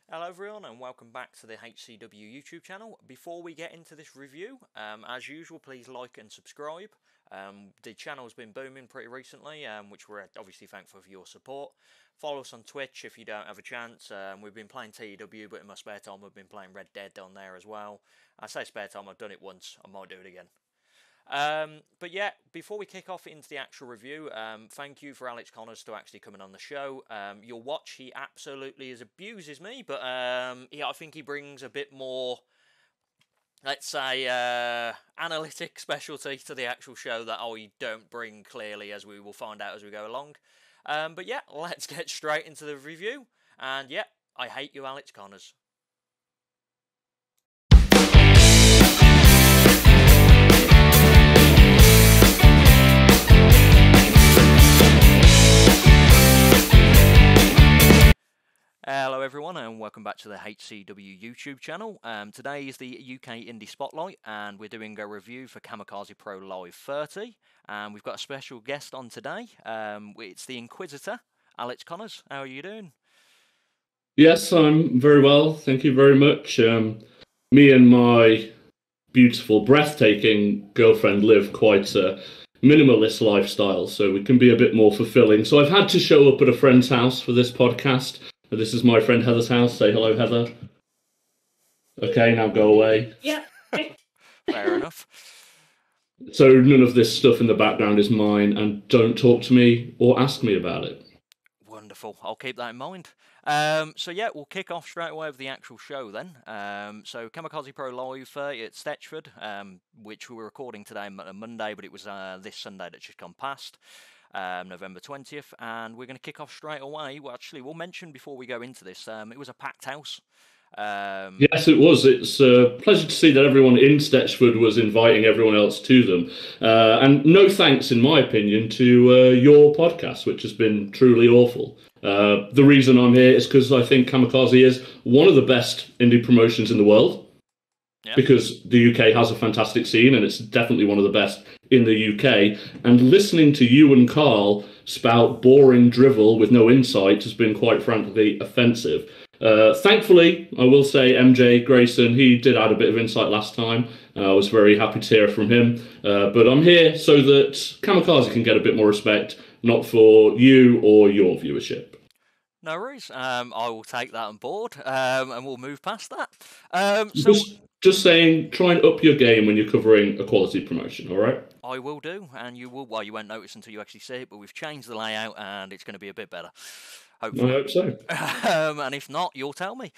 Hello everyone and welcome back to the HCW YouTube channel. Before we get into this review, as usual, please like and subscribe. The channel's been booming pretty recently, which we're obviously thankful for your support. Follow us on Twitch if you don't have a chance. We've been playing TEW, but in my spare time we've been playing Red Dead on there as well. I say spare time, I've done it once, I might do it again. But yeah, before we kick off into the actual review, thank you for Alex Connors to actually coming on the show. You'll watch, he absolutely abuses me, but yeah, I think he brings a bit more, let's say, analytic specialty to the actual show that I don't bring clearly, as we will find out as we go along. But yeah, let's get straight into the review. And yeah, I hate you, Alex Connors. Hello everyone and welcome back to the HCW YouTube channel. Today is the UK Indy Spotlight and we're doing a review for Kamikaze Pro Live 30. And we've got a special guest on today. It's the Inquisitor, Alex Connors. How are you doing? Yes, I'm very well. Thank you very much. Me and my beautiful, breathtaking girlfriend live quite a minimalist lifestyle, so we can be a bit more fulfilling. So I've had to show up at a friend's house for this podcast. This is my friend Heather's house. Say hello, Heather. Okay, now go away. Yeah. Fair enough. So none of this stuff in the background is mine, and don't talk to me or ask me about it. Wonderful. I'll keep that in mind. So yeah, we'll kick off straight away with the actual show then. So Kamikaze Pro Live 30 at Stetchford, which we were recording today on Monday, but it was this Sunday that just gone past. November 20th, and we're going to kick off straight away. Well, actually, we'll mention before we go into this, it was a packed house. Yes, it was. It's a pleasure to see that everyone in Stetchford was inviting everyone else to them. And no thanks, in my opinion, to your podcast, which has been truly awful. The reason I'm here is because I think Kamikaze is one of the best indie promotions in the world. Yeah. Because the UK has a fantastic scene, and it's definitely one of the best in the UK. And listening to you and Carl spout boring drivel with no insight has been quite frankly offensive. Thankfully, I will say MJ Grayson, he did add a bit of insight last time. I was very happy to hear from him. But I'm here so that Kamikaze can get a bit more respect, not for you or your viewership. No worries. I will take that on board, and we'll move past that. Just saying, try and up your game when you're covering a quality promotion, all right? I will do, and you will. Well, you won't notice until you actually see it, but we've changed the layout, and it's going to be a bit better. Hopefully. I hope so. And if not, you'll tell me.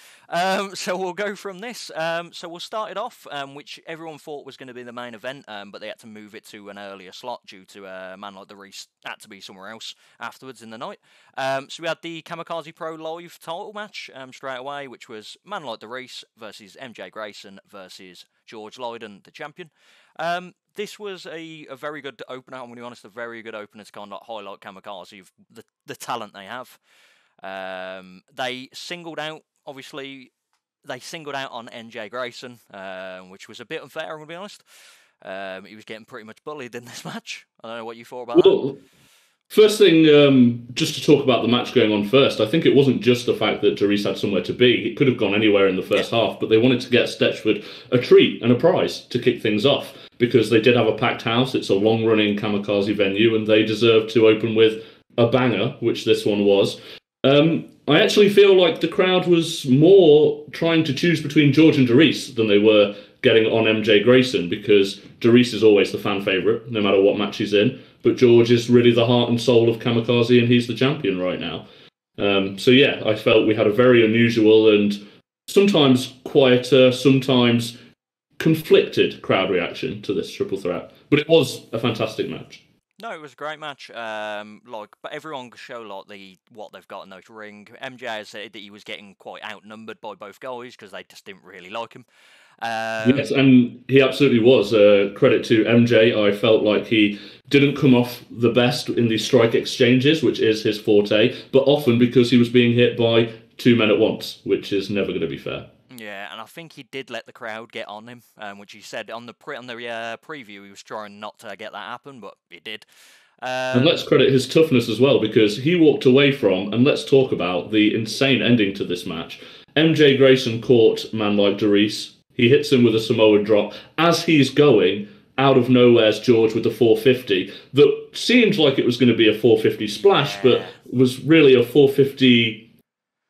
So we'll go from this. So we'll start it off, which everyone thought was going to be the main event, but they had to move it to an earlier slot due to a man like the Reese had to be somewhere else afterwards in the night. So we had the Kamikaze Pro Live title match straight away, which was man like the Reese versus MJ Grayson versus George Lydon, the champion. This was a very good opener. I'm going to be honest, a very good opener to kind of highlight Kamikaze, the talent they have. They singled out, obviously, on NJ Grayson, which was a bit unfair, I'm going to be honest. He was getting pretty much bullied in this match. I don't know what you thought about that. First thing, just to talk about the match going on first, I think it wasn't just the fact that Therese had somewhere to be. It could have gone anywhere in the first half, but they wanted to get Stetchford a treat and a prize to kick things off, because they did have a packed house. It's a long-running Kamikaze venue, and they deserved to open with a banger, which this one was. I actually feel like the crowd was more trying to choose between George and Therese than they were getting on MJ Grayson, because Therese is always the fan favourite, no matter what match he's in. But George is really the heart and soul of Kamikaze, and he's the champion right now. So yeah, I felt we had a very unusual and sometimes quieter, sometimes conflicted crowd reaction to this triple threat. But it was a fantastic match. No, it was a great match. But everyone could show what they've got in those ring. MJ has said that he was getting quite outnumbered by both guys because they just didn't really like him. Yes, and he absolutely was. Credit to MJ. I felt like he didn't come off the best in these strike exchanges, which is his forte, but often because he was being hit by two men at once, which is never going to be fair. Yeah, and I think he did let the crowd get on him, which he said on the preview he was trying not to get that happen, but he did. And let's credit his toughness as well, because he walked away from, and let's talk about the insane ending to this match. MJ Grayson caught a man like Doris. He hits him with a Samoan drop. As he's going, out of nowhere's George with the 450 that seemed like it was going to be a 450 splash, but was really a 450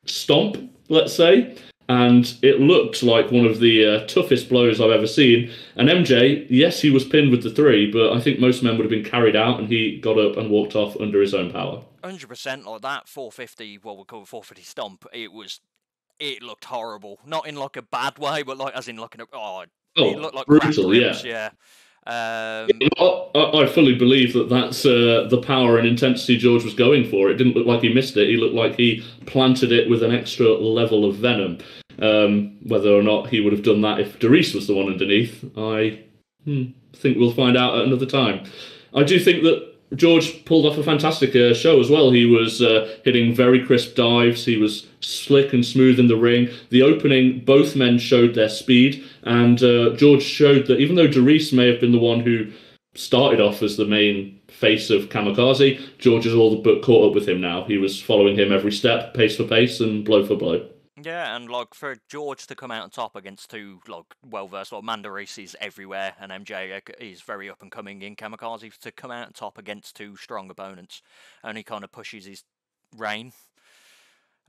stomp, let's say. And it looked like one of the toughest blows I've ever seen. And MJ, yes, he was pinned with the 3, but I think most men would have been carried out, and he got up and walked off under his own power. 100%, like that 450, what we call a 450 stomp, it looked horrible. Not in like a bad way, but like as in like it looked like brutal, yeah. I fully believe that's the power and intensity George was going for. It didn't look like he missed it. He looked like he planted it with an extra level of venom. Whether or not he would have done that if Doris was the one underneath, I think we'll find out at another time. I do think that George pulled off a fantastic show as well. He was hitting very crisp dives. He was slick and smooth in the ring. The opening, both men showed their speed, and George showed that even though Doris may have been the one who started off as the main face of Kamikaze, George is all but caught up with him now. He was following him every step, pace for pace and blow for blow. Yeah, and like for George to come out on top against two like well-versed, like Mandoris is everywhere, and MJ is very up and coming in Kamikaze, to come out on top against two strong opponents, and he kind of pushes his reign.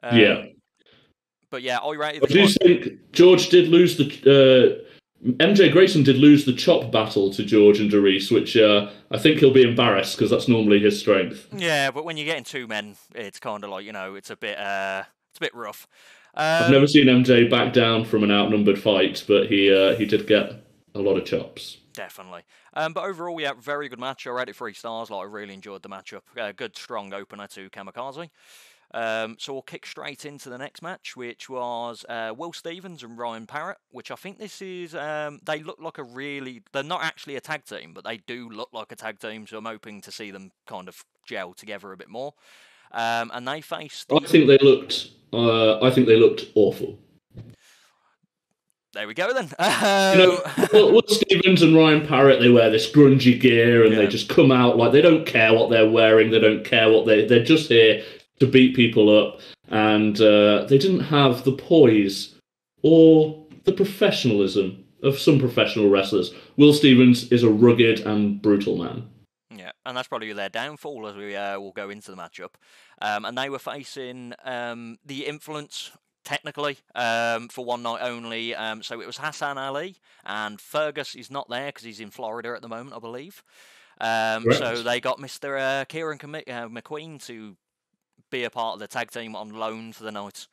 But yeah, I rated. I do think George did lose the. MJ Grayson did lose the chop battle to George and Doris, which I think he'll be embarrassed because that's normally his strength. Yeah, but when you're getting 2 men, it's kind of like it's a bit rough. I've never seen MJ back down from an outnumbered fight, but he did get a lot of chops. Definitely. But overall, yeah, very good match. I rated 3 stars. Like, I really enjoyed the matchup. Good, strong opener to Kamikaze. So we'll kick straight into the next match, which was Will Stevens and Ryan Parrott, which I think this is, they look like they're not actually a tag team, but they do look like a tag team, so I'm hoping to see them kind of gel together a bit more. And they faced... I think they looked awful. There we go then. Will Stevens and Ryan Parrott, they wear this grungy gear and they just come out like they don't care what they're wearing, they don't care what they're just here to beat people up, and they didn't have the poise or the professionalism of some professional wrestlers. Will Stevens is a rugged and brutal man. Yeah, and that's probably their downfall as we will go into the matchup. And they were facing the Influence, technically, for one night only. So it was Hassan Ali, and Fergus is not there because he's in Florida at the moment, I believe. So they got Mr. Kieran McQueen to be a part of the tag team on loan for the night.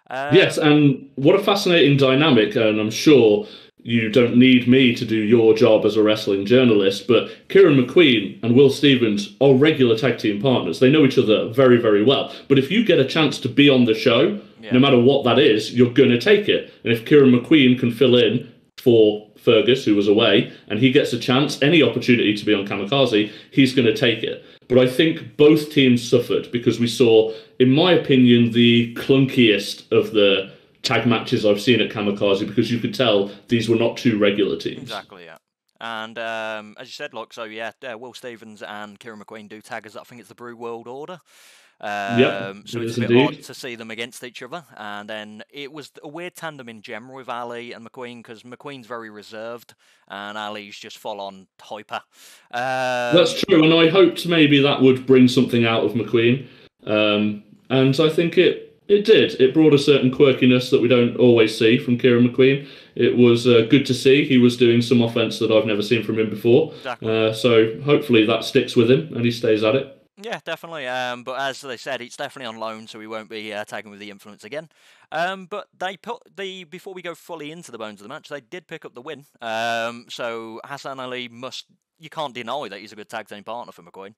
Yes, and what a fascinating dynamic, and I'm sure you don't need me to do your job as a wrestling journalist, but Kieran McQueen and Will Stevens are regular tag team partners. They know each other very, very well. But if you get a chance to be on the show, no matter what that is, you're going to take it. And if Kieran McQueen can fill in for Fergus, who was away, and he gets a chance, any opportunity to be on Kamikaze, he's going to take it. But I think both teams suffered because we saw, in my opinion, the clunkiest of the tag matches I've seen at Kamikaze, because you could tell these were not 2 regular teams. Exactly, yeah. And as you said, Will Stevens and Kieran McQueen do tag as, I think it's the Brew World Order. So it's a bit odd to see them against each other. And then it was a weird tandem in general with Ali and McQueen, because McQueen's very reserved and Ali's just full on hyper. That's true, and I hoped maybe that would bring something out of McQueen. And I think it did. It brought a certain quirkiness that we don't always see from Kieran McQueen. It was good to see. He was doing some offense that I've never seen from him before. Exactly. So hopefully that sticks with him and he stays at it. Yeah, definitely. But as they said, it's definitely on loan, so we won't be tagging with the Influence again. But they before we go fully into the bones of the match, they did pick up the win. So Hassan Ali you can't deny that he's a good tag team partner for McQueen.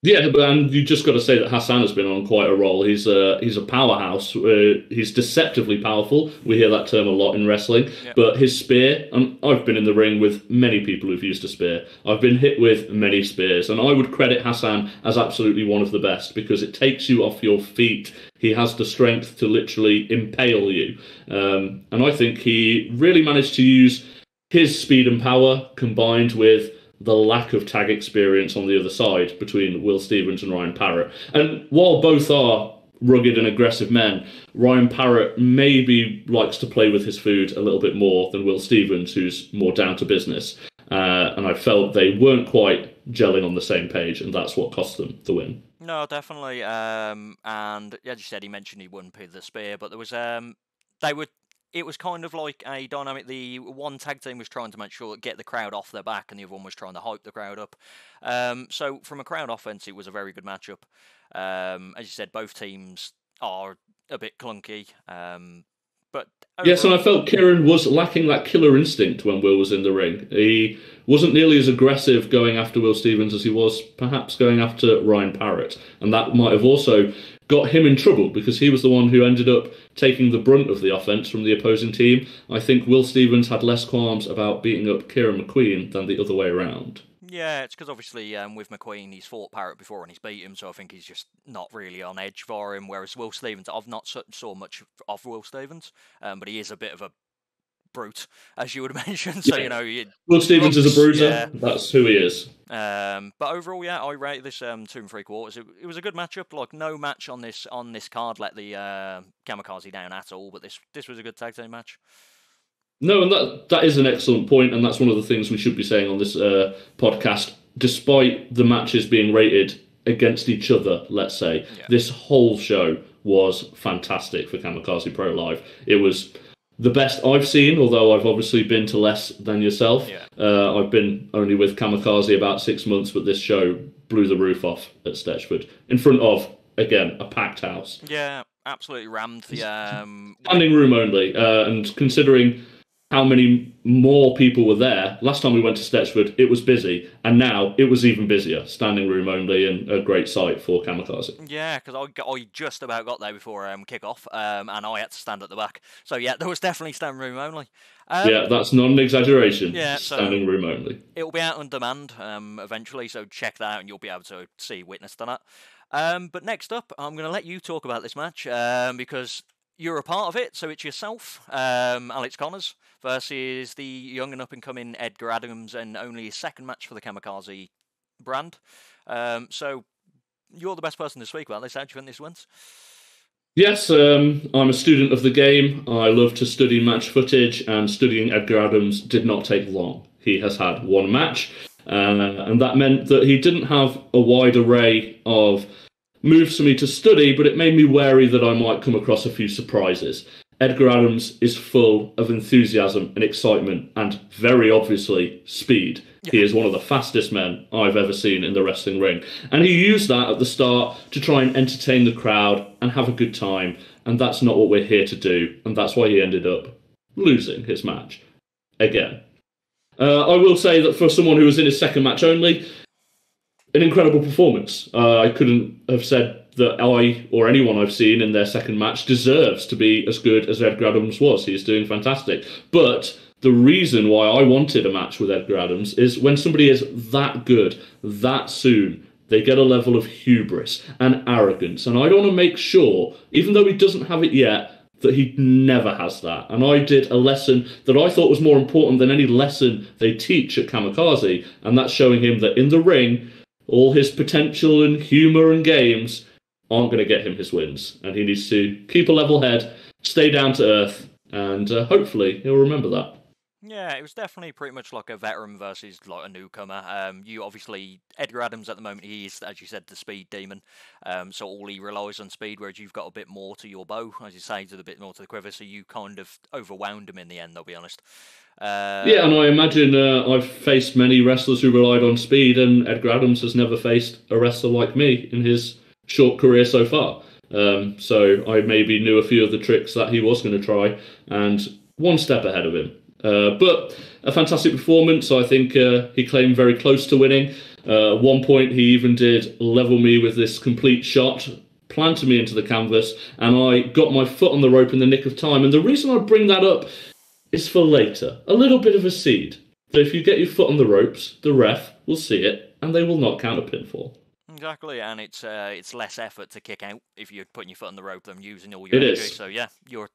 Yeah, and you just got to say that Hassan has been on quite a roll. He's a powerhouse. He's deceptively powerful. We hear that term a lot in wrestling. Yep. But his spear, and I've been in the ring with many people who've used a spear. I've been hit with many spears, and I would credit Hassan as absolutely one of the best because it takes you off your feet. He has the strength to literally impale you. And I think he really managed to use his speed and power combined with the lack of tag experience on the other side between Will Stevens and Ryan Parrott. And while both are rugged and aggressive men, Ryan Parrott maybe likes to play with his food a little bit more than Will Stevens, who's more down to business. And I felt they weren't quite gelling on the same page, and that's what cost them the win. No, definitely. And as you said, he mentioned he wouldn't pick the spear, but there was it was kind of like a dynamic. The one tag team was trying to make sure get the crowd off their back, and the other one was trying to hype the crowd up. So from a crowd offense, it was a very good matchup. As you said, both teams are a bit clunky. But overall... Yes, and I felt Kieran was lacking that killer instinct when Will was in the ring. He wasn't nearly as aggressive going after Will Stevens as he was perhaps going after Ryan Parrott. And that might have also got him in trouble because he was the one who ended up taking the brunt of the offence from the opposing team. I think Will Stevens had less qualms about beating up Kieran McQueen than the other way around. Yeah, it's because obviously with McQueen, he's fought Parrott before and he's beat him, so I think he's just not really on edge for him. Whereas Will Stevens, I've not saw much of Will Stevens, but he is a bit of a brute, as you would mention. So, Will Stevens is a bruiser. Yeah. That's who he is. But overall, yeah, I rate this 2 3/4. It was a good matchup. Like, no match on this card let the Kamikaze down at all, but this was a good tag team match. No, and that is an excellent point, and that's one of the things we should be saying on this podcast. Despite the matches being rated against each other, let's say, this whole show was fantastic for Kamikaze Pro Live. It was the best I've seen, although I've obviously been to less than yourself. Yeah. I've been only with Kamikaze about 6 months, but this show blew the roof off at Stetchford in front of, again, a packed house. Yeah, absolutely rammed the... Standing room only, and considering how many more people were there. Last time we went to Stetchford, it was busy, and now it was even busier. Standing room only, and a great sight for Kamikaze. Yeah, because I just about got there before kick-off, and I had to stand at the back. So yeah, there was definitely standing room only. Yeah, that's not an exaggeration. Yeah, standing room only. It'll be out on demand eventually, so check that out, and you'll be able to witness to that. But next up, I'm going to let you talk about this match because you're a part of it, so it's yourself, Alex Connors, versus the young and up-and-coming Edgar Adams, and only his second match for the Kamikaze brand. So you're the best person to speak about this. How do you think this wins? Yes, I'm a student of the game. I love to study match footage, and studying Edgar Adams did not take long. He has had one match, and that meant that he didn't have a wide array of moves for me to study, but it made me wary that I might come across a few surprises. Edgar Adams is full of enthusiasm and excitement and, very obviously, speed. Yeah. He is one of the fastest men I've ever seen in the wrestling ring. And he used that at the start to try and entertain the crowd and have a good time. And that's not what we're here to do. And that's why he ended up losing his match. Again. I will say that for someone who was in his second match only, an incredible performance. I couldn't have said that I or anyone I've seen in their second match deserves to be as good as Edgar Adams was. He's doing fantastic. But the reason why I wanted a match with Edgar Adams is when somebody is that good, that soon, they get a level of hubris and arrogance. And I want to make sure, even though he doesn't have it yet, that he never has that. And I did a lesson that I thought was more important than any lesson they teach at Kamikaze, and that's showing him that in the ring, all his potential and humour and games aren't going to get him his wins. And he needs to keep a level head, stay down to earth, and hopefully he'll remember that. Yeah, it was definitely pretty much like a veteran versus like a newcomer. You obviously, Edgar Adams at the moment, he's, as you said, the speed demon. So all he relies on speed, whereas you've got a bit more to your bow, as you say, to the bit more to the quiver. So you kind of overwhelmed him in the end, I'll be honest. Yeah, and I imagine I've faced many wrestlers who relied on speed, and Edgar Adams has never faced a wrestler like me in his short career so far. So I maybe knew a few of the tricks that he was going to try, and one step ahead of him. But a fantastic performance. I think he claimed very close to winning. At one point, he even did level me with this complete shot, planted me into the canvas, and I got my foot on the rope in the nick of time. And the reason I bring that up is for later. A little bit of a seed. So if you get your foot on the ropes, the ref will see it, and they will not count a pinfall. Exactly, and it's less effort to kick out if you're putting your foot on the rope than using all your energy. So yeah, you're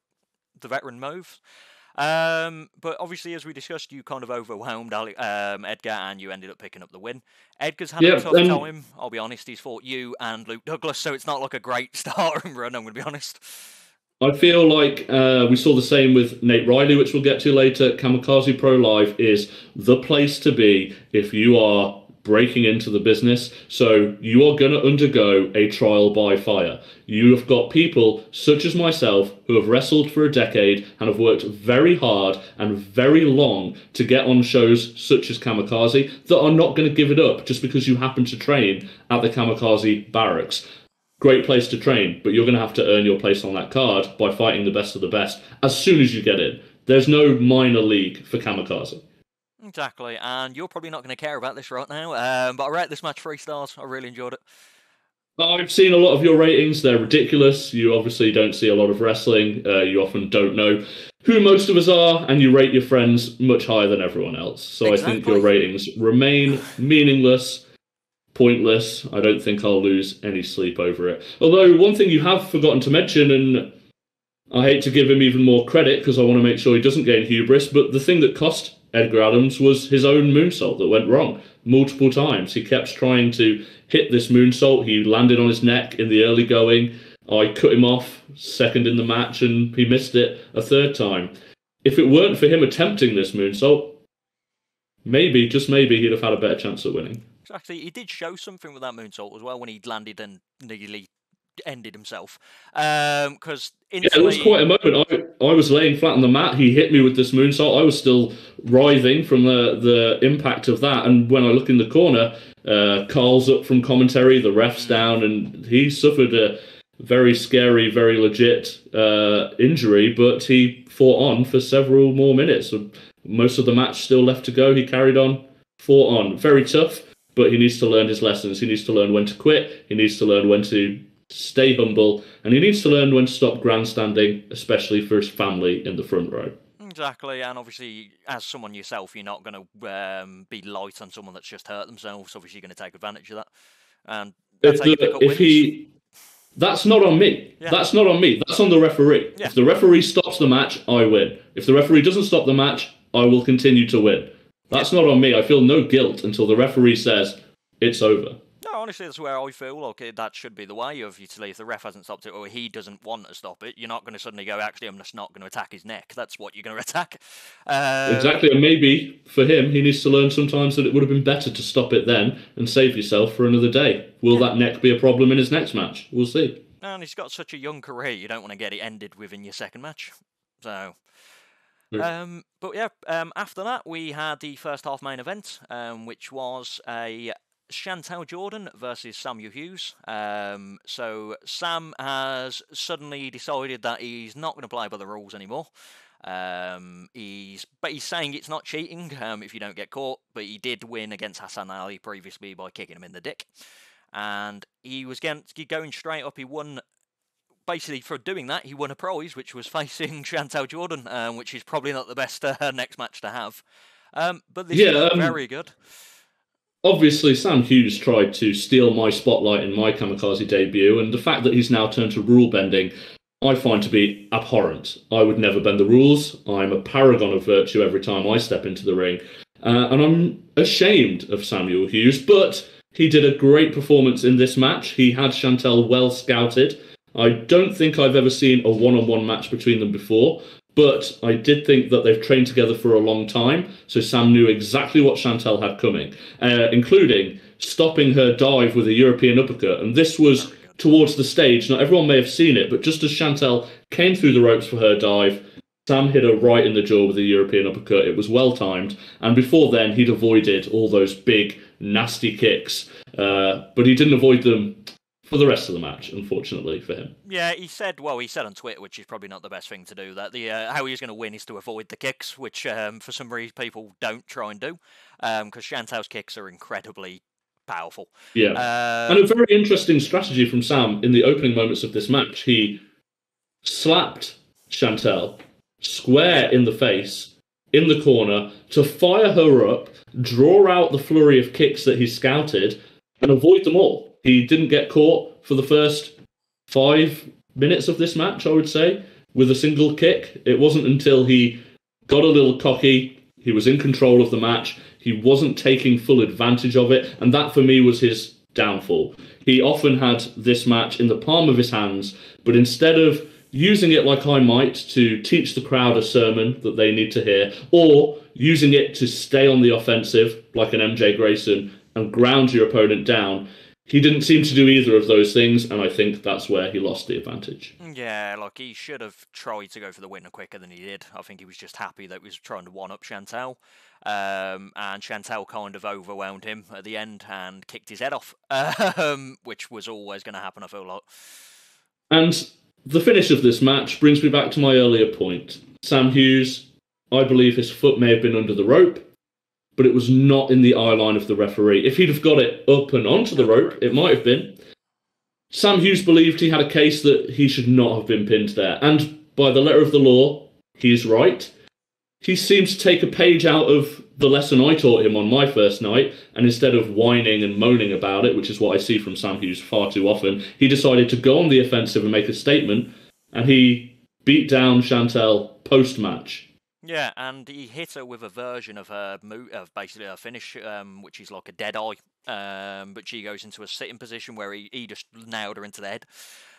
the veteran move. But obviously, as we discussed, you kind of overwhelmed Edgar, and you ended up picking up the win. Edgar's had a tough time. I'll be honest. He's fought you and Luke Douglas, so it's not like a great start and run. I'm going to be honest. I feel like we saw the same with Nate Riley, which we'll get to later. Kamikaze Pro Live is the place to be if you are breaking into the business. So you are going to undergo a trial by fire. You have got people such as myself who have wrestled for a decade and have worked very hard and very long to get on shows such as Kamikaze that are not going to give it up just because you happen to train at the Kamikaze barracks. Great place to train, but you're going to have to earn your place on that card by fighting the best of the best as soon as you get in. There's no minor league for Kamikaze. Exactly, and you're probably not going to care about this right now, but I rate this match 3 stars. I really enjoyed it. I've seen a lot of your ratings. They're ridiculous. You obviously don't see a lot of wrestling. You often don't know who most of us are, and you rate your friends much higher than everyone else. So exactly. I think your ratings remain meaningless, pointless. I don't think I'll lose any sleep over it. Although, one thing you have forgotten to mention, and I hate to give him even more credit because I want to make sure he doesn't gain hubris, but the thing that cost Edgar Adams was his own moonsault that went wrong multiple times. He kept trying to hit this moonsault. He landed on his neck in the early going. I cut him off second in the match and he missed it a third time. If it weren't for him attempting this moonsault, maybe, just maybe, he'd have had a better chance at winning. Actually, he did show something with that moonsault as well when he landed and nearly ended himself. Because it was quite a moment. I was laying flat on the mat. He hit me with this moonsault. I was still writhing from the impact of that. And when I look in the corner, Carl's up from commentary, the ref's down, and he suffered a very scary, very legit injury, but he fought on for several more minutes. So most of the match still left to go. He carried on, fought on. Very tough, but he needs to learn his lessons. He needs to learn when to quit. He needs to learn when to stay humble, and he needs to learn when to stop grandstanding, especially for his family in the front row. Exactly, and obviously, as someone yourself, you're not going to be light on someone that's just hurt themselves. Obviously, you're going to take advantage of that. And that's not on me. Yeah. That's not on me. That's on the referee. Yeah. If the referee stops the match, I win. If the referee doesn't stop the match, I will continue to win. That's not on me. I feel no guilt until the referee says it's over. No, honestly, that's where I feel like that should be the way. Obviously, if the ref hasn't stopped it or he doesn't want to stop it, you're not going to suddenly go, actually, I'm just not going to attack his neck. That's what you're going to attack. Exactly, and maybe for him, he needs to learn sometimes that it would have been better to stop it then and save yourself for another day. Will that neck be a problem in his next match? We'll see. And he's got such a young career, you don't want to get it ended within your second match. So... after that, we had the first half main event, which was a Chantel Jordan versus Samuel Hughes. So Sam has suddenly decided that he's not going to play by the rules anymore. He's saying it's not cheating if you don't get caught, but he did win against Hassan Ali previously by kicking him in the dick. And he was going straight up. He won. Basically, for doing that, he won a prize, which was facing Chantel Jordan, which is probably not the best next match to have. But this is very good. Obviously, Sam Hughes tried to steal my spotlight in my Kamikaze debut, and the fact that he's now turned to rule bending, I find to be abhorrent. I would never bend the rules. I'm a paragon of virtue every time I step into the ring. And I'm ashamed of Samuel Hughes, but he did a great performance in this match. He had Chantel well scouted. I don't think I've ever seen a one-on-one match between them before, but I did think that they've trained together for a long time, so Sam knew exactly what Chantel had coming, including stopping her dive with a European uppercut. And this was towards the stage. Not everyone may have seen it, but just as Chantel came through the ropes for her dive, Sam hit her right in the jaw with a European uppercut. It was well-timed, and before then, he'd avoided all those big, nasty kicks, but he didn't avoid them for the rest of the match, unfortunately for him. Yeah, he said on Twitter, which is probably not the best thing to do, that how he's going to win is to avoid the kicks, which for some reason people don't try and do, because Chantel's kicks are incredibly powerful. Yeah, and a very interesting strategy from Sam in the opening moments of this match. He slapped Chantel square in the face, in the corner, to fire her up, draw out the flurry of kicks that he scouted, and avoid them all. He didn't get caught for the first 5 minutes of this match, I would say, with a single kick. It wasn't until he got a little cocky. He was in control of the match. He wasn't taking full advantage of it, and that for me was his downfall. He often had this match in the palm of his hands, but instead of using it like I might to teach the crowd a sermon that they need to hear, or using it to stay on the offensive like an MJ Grayson and ground your opponent down, he didn't seem to do either of those things, and I think that's where he lost the advantage. Yeah, like he should have tried to go for the winner quicker than he did. I think he was just happy that he was trying to one-up Chantel. And Chantel kind of overwhelmed him at the end and kicked his head off, which was always going to happen, I feel like. And the finish of this match brings me back to my earlier point. Sam Hughes, I believe his foot may have been under the rope, but it was not in the eye line of the referee. If he'd have got it up and onto the rope, it might have been. Sam Hughes believed he had a case that he should not have been pinned there. And by the letter of the law, he's right. He seems to take a page out of the lesson I taught him on my first night, and instead of whining and moaning about it, which is what I see from Sam Hughes far too often, he decided to go on the offensive and make a statement, and he beat down Chantel post-match. Yeah, and he hit her with a version of her basically her finish, which is like a dead eye. But she goes into a sitting position where he just nailed her into the head.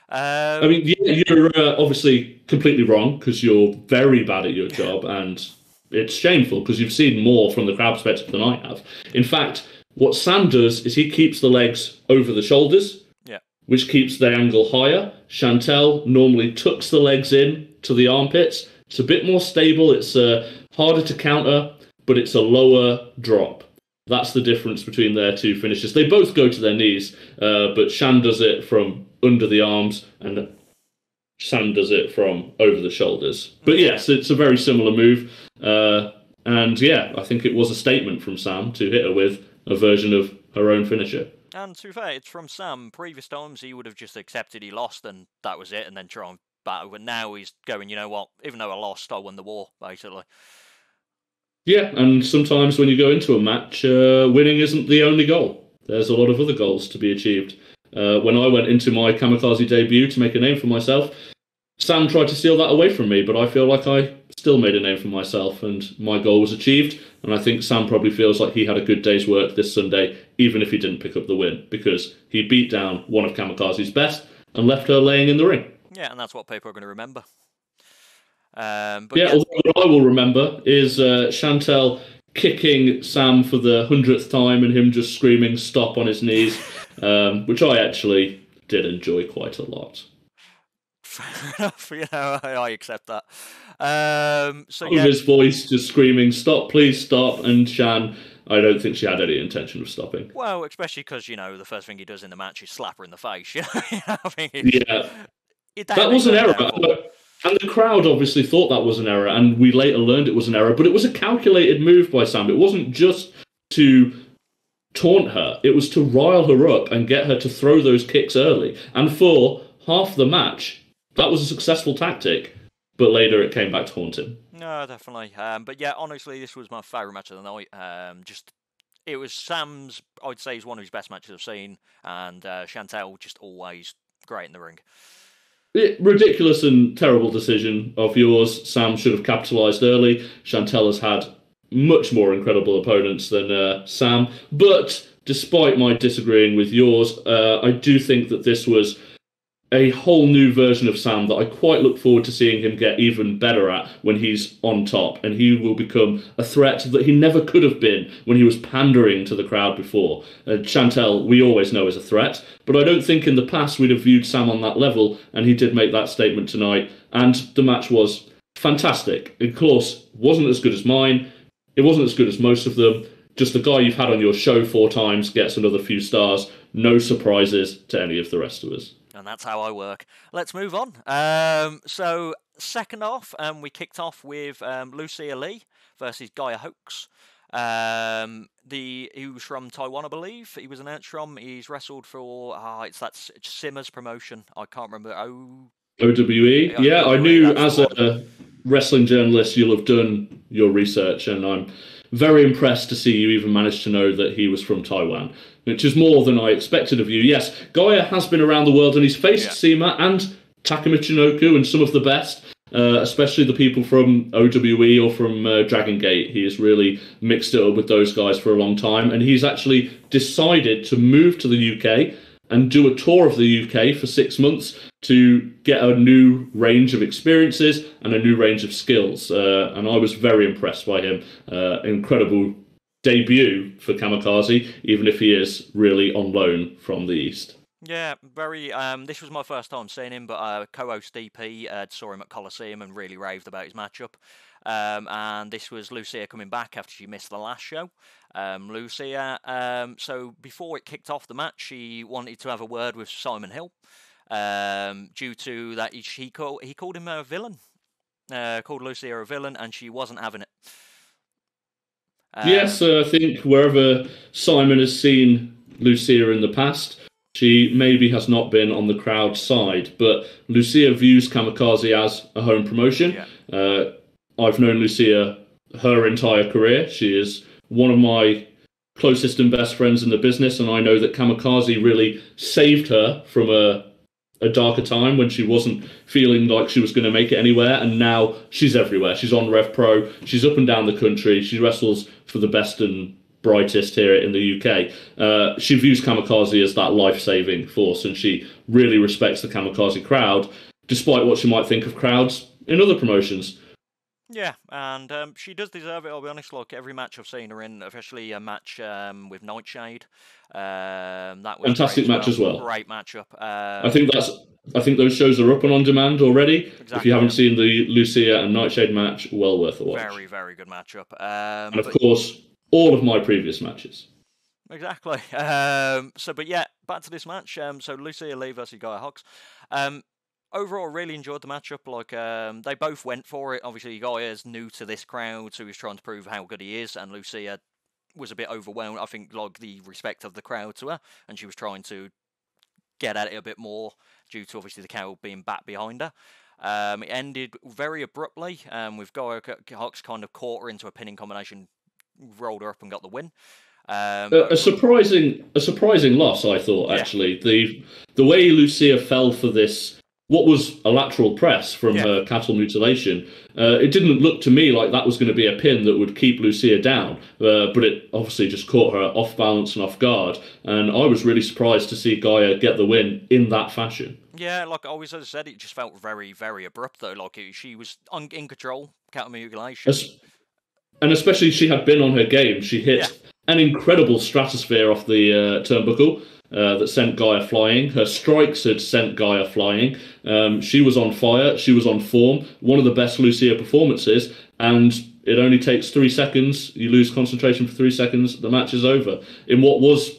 I mean, you're obviously completely wrong because you're very bad at your job, and it's shameful because you've seen more from the crowd perspective than I have. In fact, what Sam does is he keeps the legs over the shoulders, which keeps the angle higher. Chantel normally tucks the legs in to the armpits. It's a bit more stable. It's harder to counter, but it's a lower drop. That's the difference between their two finishes. They both go to their knees, but Shan does it from under the arms, and Sam does it from over the shoulders. But yes, it's a very similar move. And yeah, I think it was a statement from Sam to hit her with a version of her own finisher. And to be fair, it's from Sam. Previous times, he would have just accepted he lost, and that was it, and then try and battle. But now he's going, you know what, even though I lost, I won the war, basically. Yeah, and sometimes when you go into a match, winning isn't the only goal. There's a lot of other goals to be achieved. When I went into my Kamikaze debut to make a name for myself, Sam tried to steal that away from me, but I feel like I still made a name for myself, and my goal was achieved. And I think Sam probably feels like he had a good day's work this Sunday, even if he didn't pick up the win, because he beat down one of Kamikaze's best and left her laying in the ring. Yeah, and that's what people are going to remember. Although what I will remember is Chantel kicking Sam for the 100th time and him just screaming "stop" on his knees, which I actually did enjoy quite a lot. Fair enough, I accept that. His voice just screaming "stop, please stop," and Shan, I don't think she had any intention of stopping. Well, especially because, the first thing he does in the match is slap her in the face. That was an error. And the crowd obviously thought that was an error, and we later learned it was an error, but it was a calculated move by Sam. It wasn't just to taunt her, it was to rile her up and get her to throw those kicks early. And for half the match, that was a successful tactic, but later it came back to haunt him. No, definitely. But yeah, honestly, this was my favourite match of the night. It was Sam's, I'd say, is one of his best matches I've seen, and Chantel just always great in the ring. Ridiculous and terrible decision of yours. Sam should have capitalised early. Chantel has had much more incredible opponents than Sam. But despite my disagreeing with yours, I do think that this was a whole new version of Sam that I quite look forward to seeing him get even better at when he's on top, and he will become a threat that he never could have been when he was pandering to the crowd before. Chantel, we always know, is a threat, but I don't think in the past we'd have viewed Sam on that level, and he did make that statement tonight, and the match was fantastic. Of course, wasn't as good as mine, it wasn't as good as most of them. Just the guy you've had on your show 4 times gets another few stars. No surprises to any of the rest of us. And that's how I work. Let's move on. So, second off, we kicked off with Lucia Lee versus Gaia Hoax. He was from Taiwan, I believe. He was announced from. He's wrestled for it's that Simmers promotion. I can't remember. OWE. Yeah, I knew as a wrestling journalist you'll have done your research, and I'm very impressed to see you even manage to know that he was from Taiwan, which is more than I expected of you. Yes, Gaia has been around the world, and he's faced Seema and Takamichinoku and some of the best. especially the people from OWE or from Dragon Gate. He has really mixed it up with those guys for a long time, and he's actually decided to move to the UK and do a tour of the UK for 6 months to get a new range of experiences and a new range of skills. And I was very impressed by him. Incredible debut for Kamikaze, even if he is really on loan from the East. Yeah, very. This was my first time seeing him, but co-host DP saw him at Coliseum and really raved about his matchup. And this was Lucia coming back after she missed the last show. Lucia. So before it kicked off the match, she wanted to have a word with Simon Hill, due to that he called him a villain, called Lucia a villain, and she wasn't having it. Yes, I think wherever Simon has seen Lucia in the past, she maybe has not been on the crowd side, but Lucia views Kamikaze as a home promotion. Yeah. I've known Lucia her entire career. She is one of my closest and best friends in the business, and I know that Kamikaze really saved her from a darker time when she wasn't feeling like she was going to make it anywhere, and now she's everywhere. She's on Rev Pro, she's up and down the country, she wrestles for the best and brightest here in the UK. She views Kamikaze as that life-saving force, and she really respects the Kamikaze crowd, despite what she might think of crowds in other promotions. Yeah, and she does deserve it, I'll be honest. Like, every match I've seen her in, especially a match with Nightshade, that was fantastic match as well. Great matchup. I think those shows are up and on demand already. Exactly, if you haven't seen the Lucia and Nightshade match, well worth a watch. Very, very good matchup. And of course, all of my previous matches. Exactly. But yeah, back to this match. So Lucia Lee versus Gaia Hawks. Overall, really enjoyed the matchup. Like, they both went for it. Obviously, Gaia's new to this crowd, so he's trying to prove how good he is, and Lucia was a bit overwhelmed. I think, like, the respect of the crowd to her, and she was trying to get at it a bit more due to, obviously, the crowd being back behind her. It ended very abruptly, with Gaia Hawks kind of caught her into a pinning combination, rolled her up and got the win. A surprising loss, I thought, actually. The way Lucia fell for this, what was a lateral press from her cattle mutilation, it didn't look to me like that was going to be a pin that would keep Lucia down, but it obviously just caught her off balance and off guard, and I was really surprised to see Gaia get the win in that fashion. Yeah, like always, as I said, it just felt very, very abrupt, though. Like, she was in control, cattle mutilation. And especially she had been on her game. She hit an incredible stratosphere off the turnbuckle that sent Gaia flying. Her strikes had sent Gaia flying. She was on fire. She was on form. One of the best Lucia performances. And it only takes 3 seconds. You lose concentration for 3 seconds. The match is over. In what was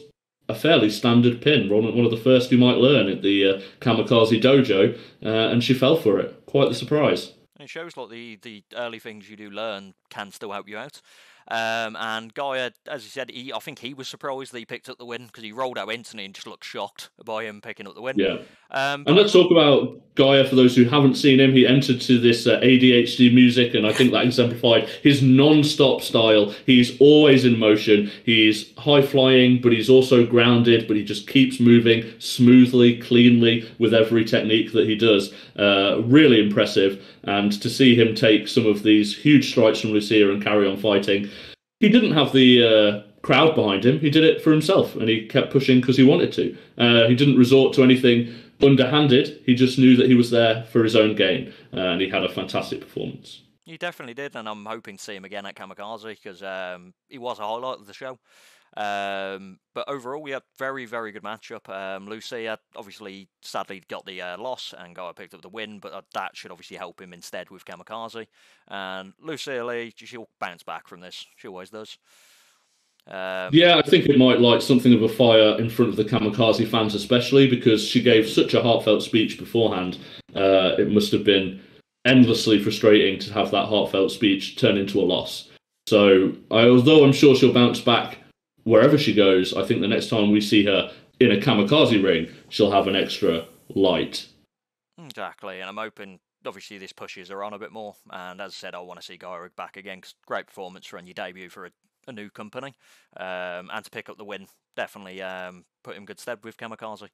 a fairly standard pin. One of the first you might learn at the Kamikaze dojo. And she fell for it. Quite the surprise. It shows like the early things you do learn can still help you out. And Gaia, as you said, I think he was surprised that he picked up the win because he rolled out instantly and just looked shocked by him picking up the win. Yeah. And let's talk about Gaia for those who haven't seen him. He entered to this ADHD music, and I think that exemplified his non-stop style. He's always in motion. He's high-flying, but he's also grounded, but he just keeps moving smoothly, cleanly with every technique that he does. Really impressive. And to see him take some of these huge strikes from Lucia and carry on fighting, he didn't have the crowd behind him. He did it for himself, and he kept pushing because he wanted to. He didn't resort to anything underhanded. He just knew that he was there for his own gain, and he had a fantastic performance. He definitely did, and I'm hoping to see him again at Kamikaze because he was a highlight of the show. But overall, we had very, very good matchup. Lucia obviously sadly got the loss, and Gaia picked up the win, but that should obviously help him instead with Kamikaze. And Lucia Lee, she'll bounce back from this. She always does. Yeah, I think it might light something of a fire in front of the Kamikaze fans, especially because she gave such a heartfelt speech beforehand. It must have been endlessly frustrating to have that heartfelt speech turn into a loss. So, although I'm sure she'll bounce back wherever she goes, I think the next time we see her in a Kamikaze ring, she'll have an extra light. Exactly, and I'm hoping, obviously, this pushes her on a bit more. And as I said, I want to see Gaia back again, because great performance for your debut for a new company, and to pick up the win definitely put him good stead with Kamikaze.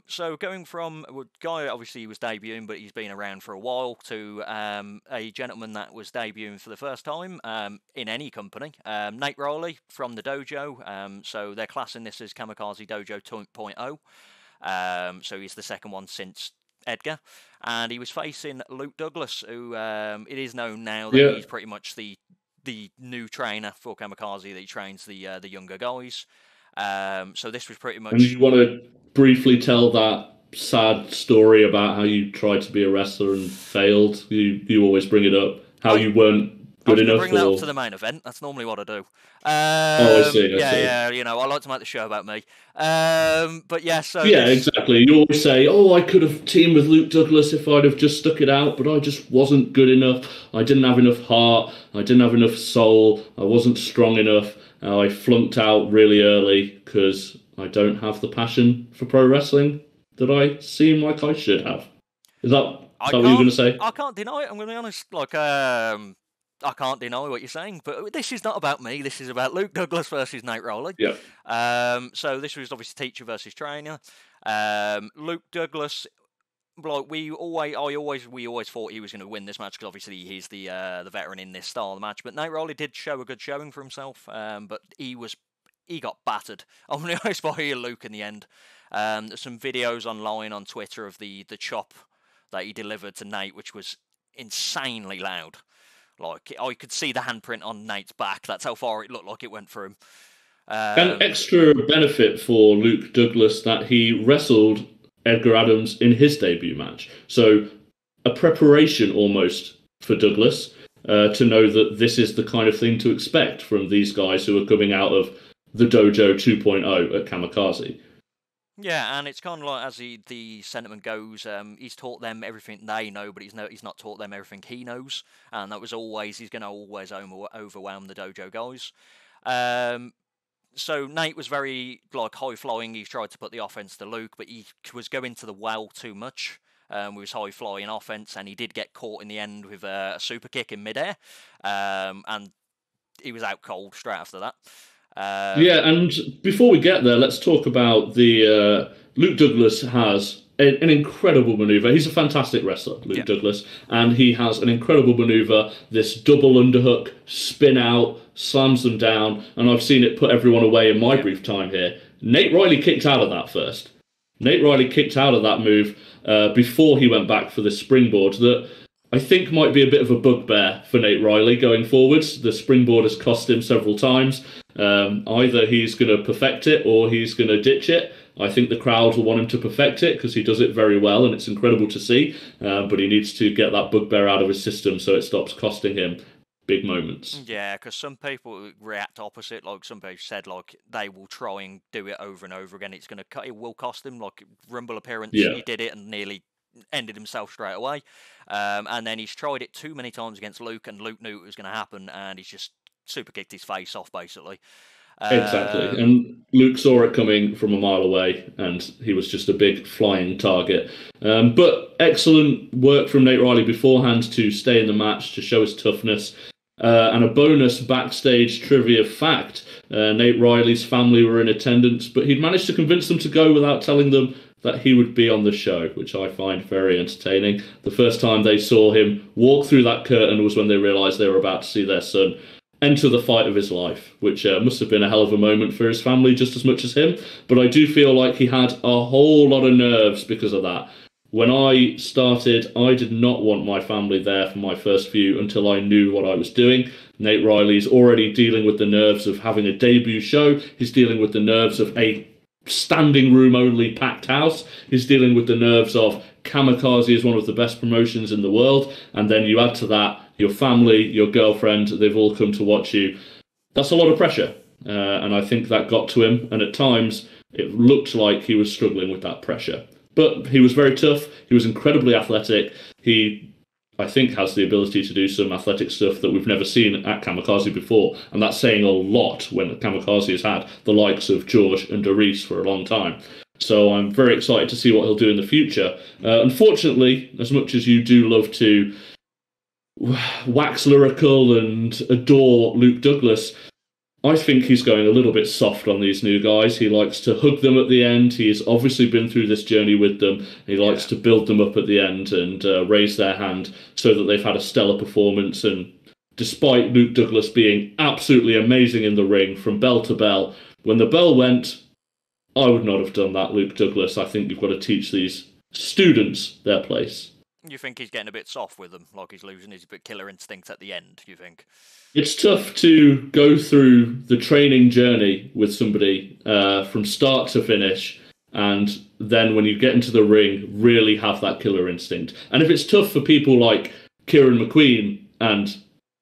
So going from a guy, obviously he was debuting, but he's been around for a while, to a gentleman that was debuting for the first time in any company, Nate Riley from the dojo. So they're classing this as Kamikaze Dojo 2.0. So he's the second one since Edgar, and he was facing Luke Douglas, who it is known now that he's pretty much the new trainer for Kamikaze, that he trains the younger guys. So this was pretty much. And you want to briefly tell that sad story about how you tried to be a wrestler and failed? You always bring it up. How you weren't good enough. Bring that up to the main event. That's normally what I do. I see. Yeah. You know, I like to make the show about me. But yeah, so exactly. You always say, "Oh, I could have teamed with Luke Douglas if I'd have just stuck it out, but I just wasn't good enough. I didn't have enough heart. I didn't have enough soul. I wasn't strong enough. I flunked out really early because I don't have the passion for pro wrestling that I seem like I should have." Is that what you were going to say? I can't deny it. I'm going to be honest. Like, I can't deny what you're saying, but this is not about me. This is about Luke Douglas versus Nate Riley. Yeah. So this was obviously teacher versus trainer. Luke Douglas, like we always thought he was going to win this match because obviously he's the veteran in this style of match. But Nate Riley did show a good showing for himself. But he got battered. I'm going to be honest by Luke in the end. There's some videos online on Twitter of the chop that he delivered to Nate, which was insanely loud. Like, I could see the handprint on Nate's back. That's how far it looked like it went through him. An extra benefit for Luke Douglas that he wrestled Edgar Adams in his debut match. So a preparation almost for Douglas to know that this is the kind of thing to expect from these guys who are coming out of the Dojo 2.0 at Kamikaze. Yeah, and it's kind of like, as the sentiment goes, he's taught them everything they know, but he's not taught them everything he knows, and that was always, he's going to always overwhelm the dojo guys. So Nate was very high-flying. He tried to put the offense to Luke, but he was going to the well too much with his high-flying offense, and he did get caught in the end with a super kick in midair, and he was out cold straight after that. And before we get there, let's talk about the Luke Douglas has an incredible maneuver. He's a fantastic wrestler, Luke Douglas, and he has an incredible maneuver, this double underhook, spin out, slams them down, and I've seen it put everyone away in my brief time here. Nate Riley kicked out of that first. Nate Riley kicked out of that move before he went back for the springboard that I think might be a bit of a bugbear for Nate Riley going forwards. The springboard has cost him several times. Either he's going to perfect it or he's going to ditch it. I think the crowd will want him to perfect it because he does it very well and it's incredible to see. But he needs to get that bugbear out of his system so it stops costing him big moments. Yeah, because some people react opposite. Like some people said, like they will try and do it over and over again. It will cost him. Like Rumble appearance, he did it and nearly ended himself straight away. And then he's tried it too many times against Luke, and Luke knew it was going to happen, and he's just super kicked his face off, basically. Exactly. And Luke saw it coming from a mile away, and he was just a big flying target. But excellent work from Nate Riley beforehand to stay in the match, to show his toughness. And a bonus backstage trivia fact. Nate Riley's family were in attendance, but he'd managed to convince them to go without telling them that he would be on the show, which I find very entertaining. The first time they saw him walk through that curtain was when they realised they were about to see their son enter the fight of his life, which must have been a hell of a moment for his family just as much as him. But I do feel like he had a whole lot of nerves because of that. When I started, I did not want my family there for my first few until I knew what I was doing. Nate Riley's already dealing with the nerves of having a debut show. He's dealing with the nerves of a standing room only packed house. He's dealing with the nerves of Kamikaze is one of the best promotions in the world, and then you add to that your family, your girlfriend, they've all come to watch you. That's a lot of pressure, and I think that got to him, and at times it looked like he was struggling with that pressure. But he was very tough, he was incredibly athletic, he I think has the ability to do some athletic stuff that we've never seen at Kamikaze before, and that's saying a lot when Kamikaze has had the likes of George and Doris for a long time. So I'm very excited to see what he'll do in the future. Unfortunately, as much as you do love to wax lyrical and adore Luke Douglas, I think he's going a little bit soft on these new guys. He likes to hug them at the end. He's obviously been through this journey with them. He likes to build them up at the end and raise their hand so that they've had a stellar performance. And despite Luke Douglas being absolutely amazing in the ring from bell to bell, when the bell went, I would not have done that, Luke Douglas. I think you've got to teach these students their place. You think he's getting a bit soft with them, like he's losing his killer instinct at the end, you think? It's tough to go through the training journey with somebody from start to finish, and then when you get into the ring, really have that killer instinct. And if it's tough for people like Kieran McQueen and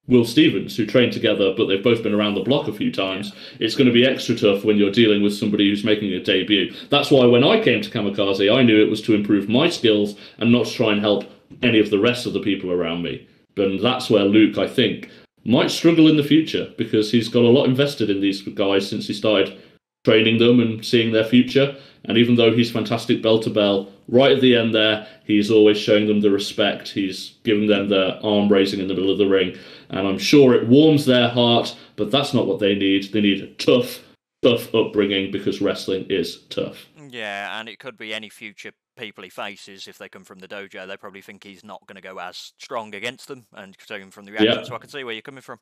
Will Stevens, who train together, but they've both been around the block a few times, it's going to be extra tough when you're dealing with somebody who's making a debut. That's why when I came to Kamikaze, I knew it was to improve my skills and not to try and help any of the rest of the people around me. But that's where Luke, I think, might struggle in the future, because he's got a lot invested in these guys since he started training them and seeing their future. And even though he's fantastic bell to bell, right at the end there, he's always showing them the respect. He's giving them their arm raising in the middle of the ring. And I'm sure it warms their heart, but that's not what they need. They need a tough upbringing, because wrestling is tough. Yeah, and it could be any future people he faces. If they come from the dojo, they probably think he's not going to go as strong against them, and taking from the reaction. So I can see where you're coming from.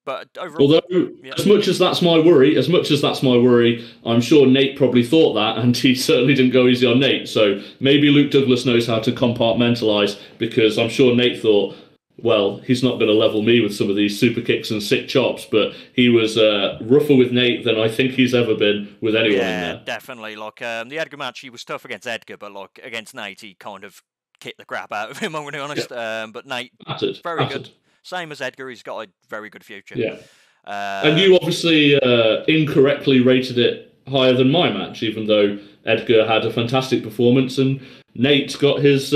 But overall, although as much as that's my worry, I'm sure Nate probably thought that, and he certainly didn't go easy on Nate. So maybe Luke Douglas knows how to compartmentalise, because I'm sure Nate thought, well, he's not going to level me with some of these super kicks and sick chops, but he was rougher with Nate than I think he's ever been with anyone in there. Yeah, definitely. Like, the Edgar match, he was tough against Edgar, but like against Nate, he kind of kicked the crap out of him, I'm going to be honest. Yeah. But Nate, very good. Same as Edgar, he's got a very good future. Yeah. And you obviously incorrectly rated it higher than my match, even though Edgar had a fantastic performance and Nate got his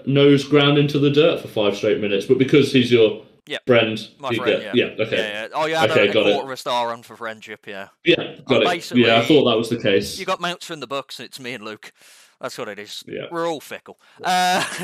nose ground into the dirt for 5 straight minutes. But because he's your friend, my friend, okay. Yeah. Oh, you had a quarter of a star on for friendship, Yeah, got it. Yeah, I thought that was the case. You got mounts from the Bucks, and it's me and Luke. That's what it is. Yeah. We're all fickle.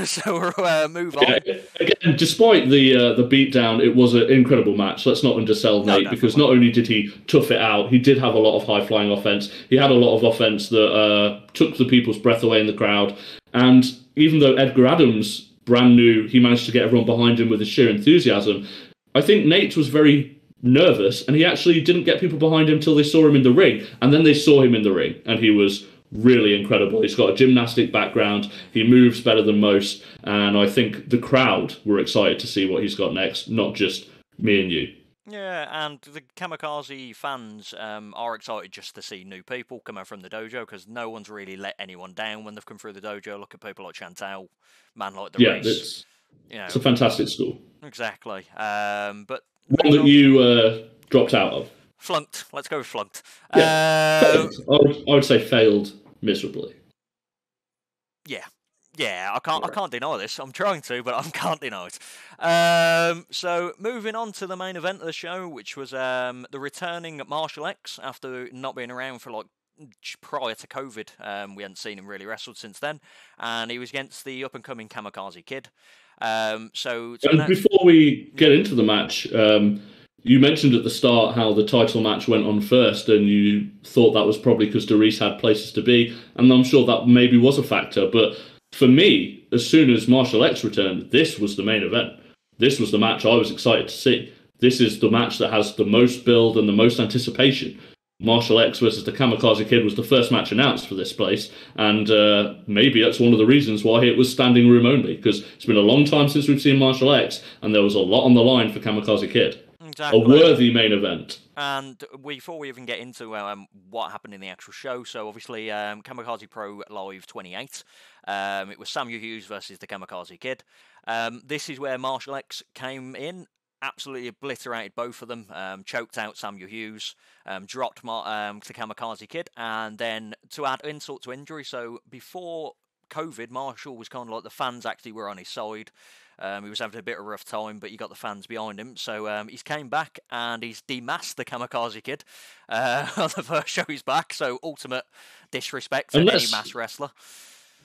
So we'll move on. Again, despite the beatdown, it was an incredible match. Let's not undersell Nate, because not only did he tough it out, he did have a lot of high-flying offense. He had a lot of offense that took the people's breath away in the crowd. And even though Edgar Adams, brand new, he managed to get everyone behind him with his sheer enthusiasm, I think Nate was very nervous, and he actually didn't get people behind him until they saw him in the ring. And then they saw him in the ring, and he was really incredible. He's got a gymnastic background. He moves better than most. And I think the crowd were excited to see what he's got next, not just me and you. Yeah, and the Kamikaze fans are excited just to see new people come out from the dojo, because no one's really let anyone down when they've come through the dojo. Look at people like Chantal, man like the race. It's a fantastic school. Exactly. But one that you dropped out of. Flunked. Let's go with flunked. I would say failed miserably. Yeah. I can't deny this. I'm trying to, but I can't deny it. So moving on to the main event of the show, which was the returning Marshall X after not being around for prior to COVID. We hadn't seen him really wrestled since then, and he was against the up and coming Kamikaze Kid. Before we get into the match, you mentioned at the start how the title match went on first, and you thought that was probably because Darius had places to be, and I'm sure that maybe was a factor. But for me, as soon as Marshall X returned, this was the main event. This was the match I was excited to see. This is the match that has the most build and the most anticipation. Marshall X versus the Kamikaze Kid was the first match announced for this place, and maybe that's one of the reasons why it was standing room only, because it's been a long time since we've seen Marshall X, and there was a lot on the line for Kamikaze Kid. Exactly. A worthy main event. And before we even get into what happened in the actual show, so obviously Kamikaze Pro Live 28, it was Samuel Hughes versus the Kamikaze Kid. This is where Marshall X came in, absolutely obliterated both of them, choked out Samuel Hughes, dropped the Kamikaze Kid, and then to add insult to injury, so before COVID, Marshall was kind of like the fans actually were on his side. He was having a bit of a rough time, but you got the fans behind him. So he's came back and he's demasked the Kamikaze Kid on the first show he's back. So ultimate disrespect for any mass wrestler.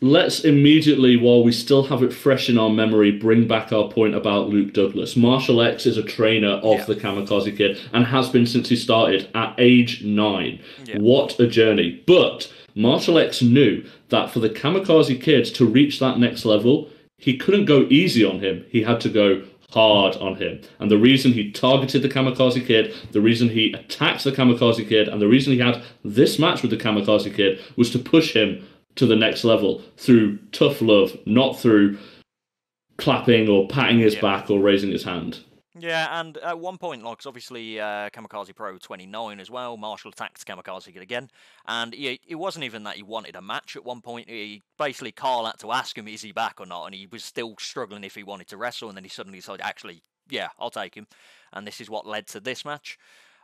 let's immediately, while we still have it fresh in our memory, bring back our point about Luke Douglas. Marshall X is a trainer of the Kamikaze Kid and has been since he started at age 9. Yeah. What a journey. But Marshall X knew that for the Kamikaze Kid to reach that next level, he couldn't go easy on him. He had to go hard on him. And the reason he targeted the Kamikaze Kid, the reason he attacked the Kamikaze Kid, and the reason he had this match with the Kamikaze Kid was to push him to the next level through tough love, not through clapping or patting his back or raising his hand. Yeah, and at one point, like, 'cause obviously Kamikaze Pro 29 as well, Marshall attacked Kamikaze Kid again, and it wasn't even that he wanted a match at one point. Basically, Carl had to ask him, is he back or not, and he was still struggling if he wanted to wrestle, and then he suddenly decided, actually, yeah, I'll take him, and this is what led to this match.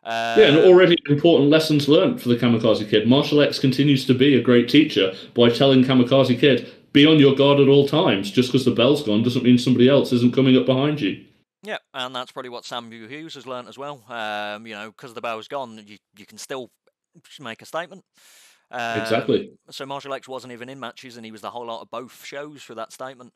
And already important lessons learned for the Kamikaze Kid. Marshall X continues to be a great teacher by telling Kamikaze Kid, be on your guard at all times. Just because the bell's gone doesn't mean somebody else isn't coming up behind you. Yeah, and that's probably what Samuel Hughes has learnt as well. You know, because the bell's gone, you can still make a statement. Exactly. So Marshall X wasn't even in matches, and he was the whole lot of both shows for that statement.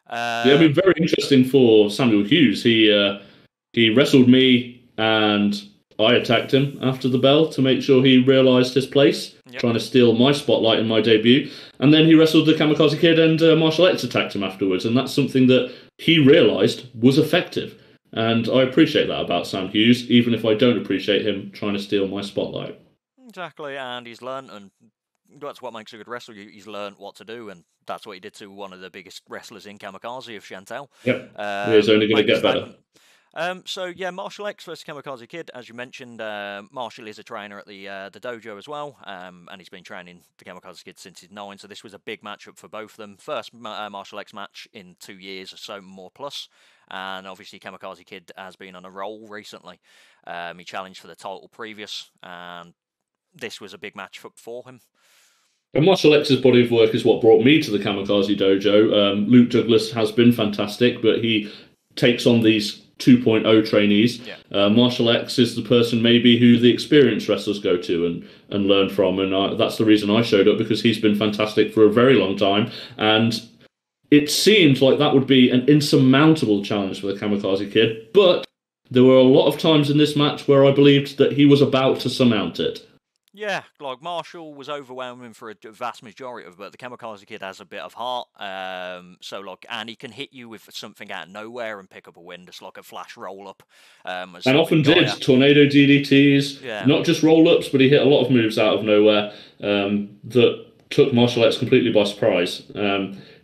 Yeah, I mean, very interesting for Samuel Hughes. He wrestled me, and I attacked him after the bell to make sure he realised his place, trying to steal my spotlight in my debut. And then he wrestled the Kamikaze Kid, and Marshall X attacked him afterwards. And that's something that he realised was effective. And I appreciate that about Sam Hughes, even if I don't appreciate him trying to steal my spotlight. Exactly, and he's learnt, and that's what makes a good wrestler. He's learnt what to do, and that's what he did to one of the biggest wrestlers in Kamikaze, of Chantel. Yep, he's only going to get better. So yeah, Marshall X versus Kamikaze Kid, as you mentioned. Marshall is a trainer at the dojo as well, and he's been training the Kamikaze Kid since he's 9. So this was a big matchup for both of them. First Marshall X match in 2 years or so, more plus. And obviously Kamikaze Kid has been on a roll recently. He challenged for the title previous, and this was a big match for him. And Marshall X's body of work is what brought me to the Kamikaze Dojo. Luke Douglas has been fantastic, but he takes on these 2.0 trainees. Marshall X is the person maybe who the experienced wrestlers go to and learn from, and that's the reason I showed up, because he's been fantastic for a very long time, and it seemed like that would be an insurmountable challenge for the Kamikaze Kid, but there were a lot of times in this match where I believed that he was about to surmount it. Yeah, like Marshall was overwhelming for a vast majority of it, but the Kamikaze Kid has a bit of heart. And he can hit you with something out of nowhere and pick up a win, just like a flash roll up. And often did tornado DDTs, not just roll ups, but he hit a lot of moves out of nowhere that took Marshall X completely by surprise.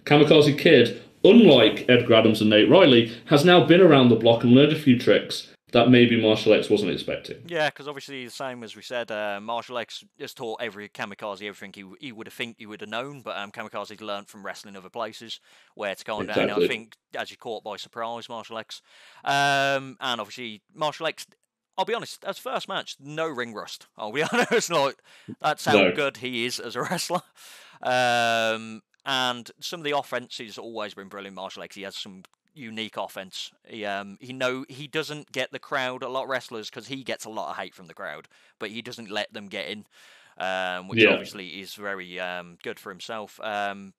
Kamikaze Kid, unlike Edgar Adams and Nate Riley, has now been around the block and learned a few tricks that maybe Marshall X wasn't expecting. Yeah, because obviously, the same as we said, Marshall X just taught every Kamikaze everything he would have known, but Kamikaze learned from wrestling other places where to kind of, and I think, as you caught by surprise, Marshall X. And obviously, Marshall X, I'll be honest, as first match, no ring rust. I'll be honest, like, that's how good he is as a wrestler. And some of the offense has always been brilliant, Marshall X. He has some unique offense. He doesn't get the crowd, a lot of wrestlers, because he gets a lot of hate from the crowd, but he doesn't let them get in, which obviously is very good for himself. And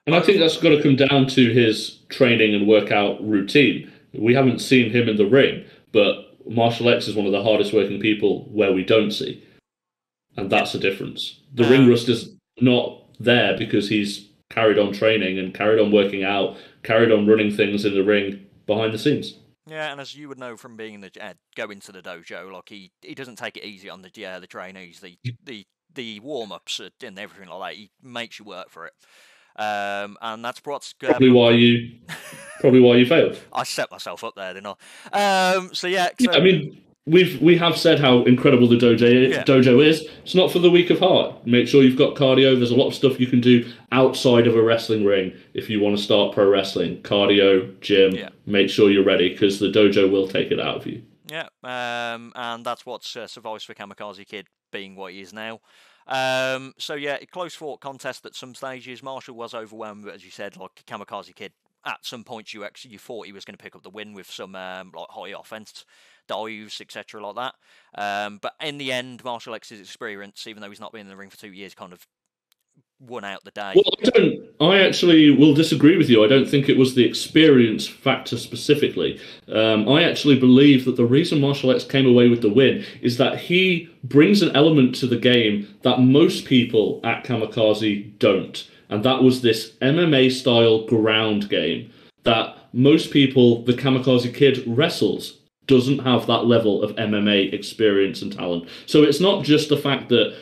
I think that's got to come down to his training and workout routine. We haven't seen him in the ring, but Marshall X is one of the hardest working people where we don't see, and that's the difference. The ring rust is not there because he's carried on training and carried on working out, carried on running things in the ring behind the scenes. Yeah, and as you would know from being in the going to the dojo, like he doesn't take it easy on the trainees, the warm ups and everything like that. He makes you work for it, and that's what's probably why you failed. I set myself up there, didn't I? I mean, we have said how incredible the dojo is. It's not for the weak of heart. Make sure you've got cardio. There's a lot of stuff you can do outside of a wrestling ring if you want to start pro wrestling. Cardio, gym. Make sure you're ready, because the dojo will take it out of you. Yeah, and that's what's sufficed for Kamikaze Kid being what he is now. Close fought contest at some stages. Marshall was overwhelmed, but as you said, like Kamikaze Kid, at some points you thought he was going to pick up the win with some like high offense dives, etc., like that. But in the end, Marshall X's experience, even though he's not been in the ring for 2 years, kind of won out the day. Well, I actually will disagree with you. I don't think it was the experience factor specifically. I actually believe that the reason Marshall X came away with the win is that he brings an element to the game that most people at Kamikaze don't. And that was this MMA style ground game that most people, the Kamikaze Kid, wrestles. Doesn't have that level of MMA experience and talent. So it's not just the fact that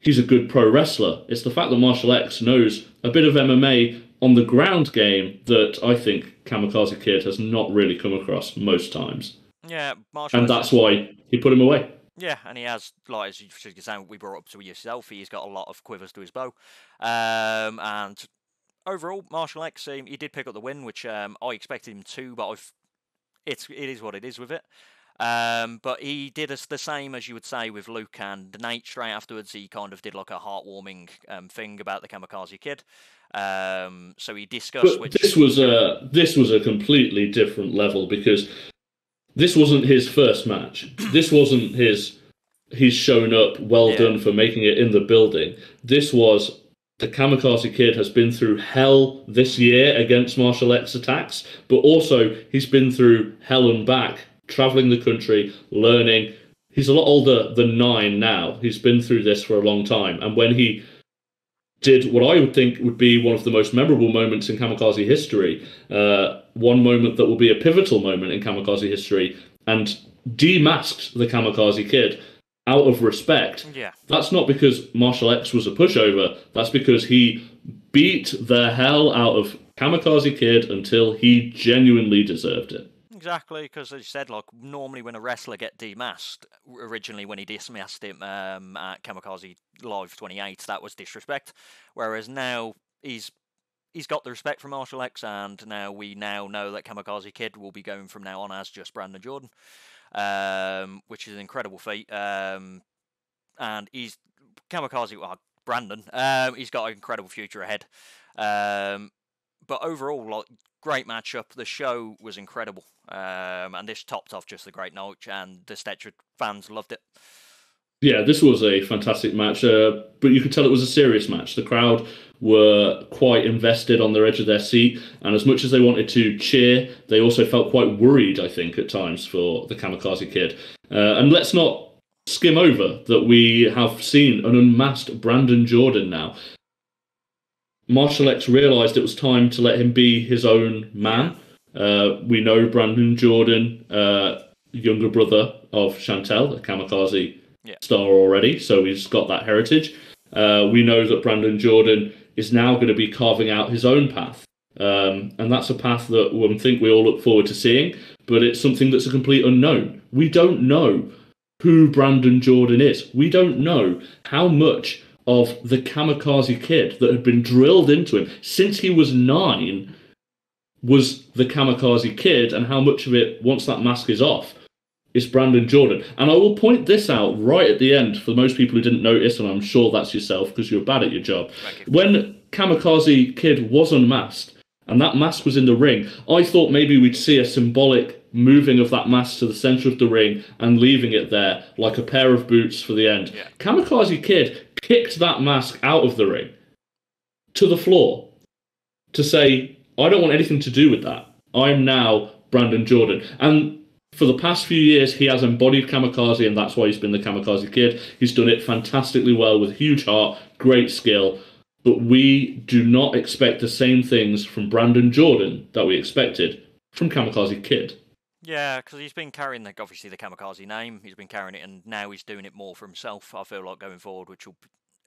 he's a good pro wrestler. It's the fact that Marshall X knows a bit of MMA on the ground game that I think Kamikaze Kid has not really come across most times. Yeah, Marshall and that's why he put him away. Yeah, and he has, like, as you saying, we brought up to yourself, he's got a lot of quivers to his bow. And overall, Marshall X, he did pick up the win, which I expected him to, but it is what it is with it. But he did us the same as you would say with Luke and Nate. Straight afterwards, he kind of did like a heartwarming thing about the Kamikaze Kid. So he discussed. But this was a completely different level because this wasn't his first match. This wasn't his. He's shown up. Well done for making it in the building. This was. The Kamikaze Kid has been through hell this year against Marshall X attacks, but also he's been through hell and back, travelling the country, learning. He's a lot older than 9 now. He's been through this for a long time. And when he did what I would think would be one of the most memorable moments in Kamikaze history, one moment that will be a pivotal moment in Kamikaze history, and demasked the Kamikaze Kid, out of respect. Yeah. That's not because Marshall X was a pushover. That's because he beat the hell out of Kamikaze Kid until he genuinely deserved it. Exactly, because as you said, like normally when a wrestler get demasked, originally when he dismasked him at Kamikaze Live 28, that was disrespect. Whereas now he's got the respect from Marshall X, and now we know that Kamikaze Kid will be going from now on as just Brandon Jordan. Which is an incredible feat. And he's Kamikaze, Brandon. He's got an incredible future ahead. But overall, like, great matchup. The show was incredible. And this topped off just a great night, and the Stetcher fans loved it. Yeah, this was a fantastic match, but you could tell it was a serious match. The crowd were quite invested on their edge of their seat, and as much as they wanted to cheer, they also felt quite worried, I think, at times for the Kamikaze Kid. And let's not skim over that we have seen an unmasked Brandon Jordan now. Marshall X realised it was time to let him be his own man. We know Brandon Jordan, younger brother of Chantel, a Kamikaze star already, so he's got that heritage. We know that Brandon Jordan is now going to be carving out his own path. And that's a path that I think we all look forward to seeing, but it's something that's a complete unknown. We don't know who Brandon Jordan is. We don't know how much of the Kamikaze Kid that had been drilled into him since he was 9 was the Kamikaze Kid, and how much of it, once that mask is off, is Brandon Jordan. And I will point this out right at the end for most people who didn't notice, and I'm sure that's yourself because you're bad at your job. When Kamikaze Kid was unmasked and that mask was in the ring, I thought maybe we'd see a symbolic moving of that mask to the centre of the ring and leaving it there like a pair of boots for the end. Yeah. Kamikaze Kid kicked that mask out of the ring to the floor to say, I don't want anything to do with that. I'm now Brandon Jordan. And for the past few years, he has embodied Kamikaze, and that's why he's been the Kamikaze Kid. He's done it fantastically well with huge heart, great skill. But we do not expect the same things from Brandon Jordan that we expected from Kamikaze Kid. Yeah, because he's been carrying, obviously, the Kamikaze name. He's been carrying it, and now he's doing it more for himself, I feel like, going forward, which will...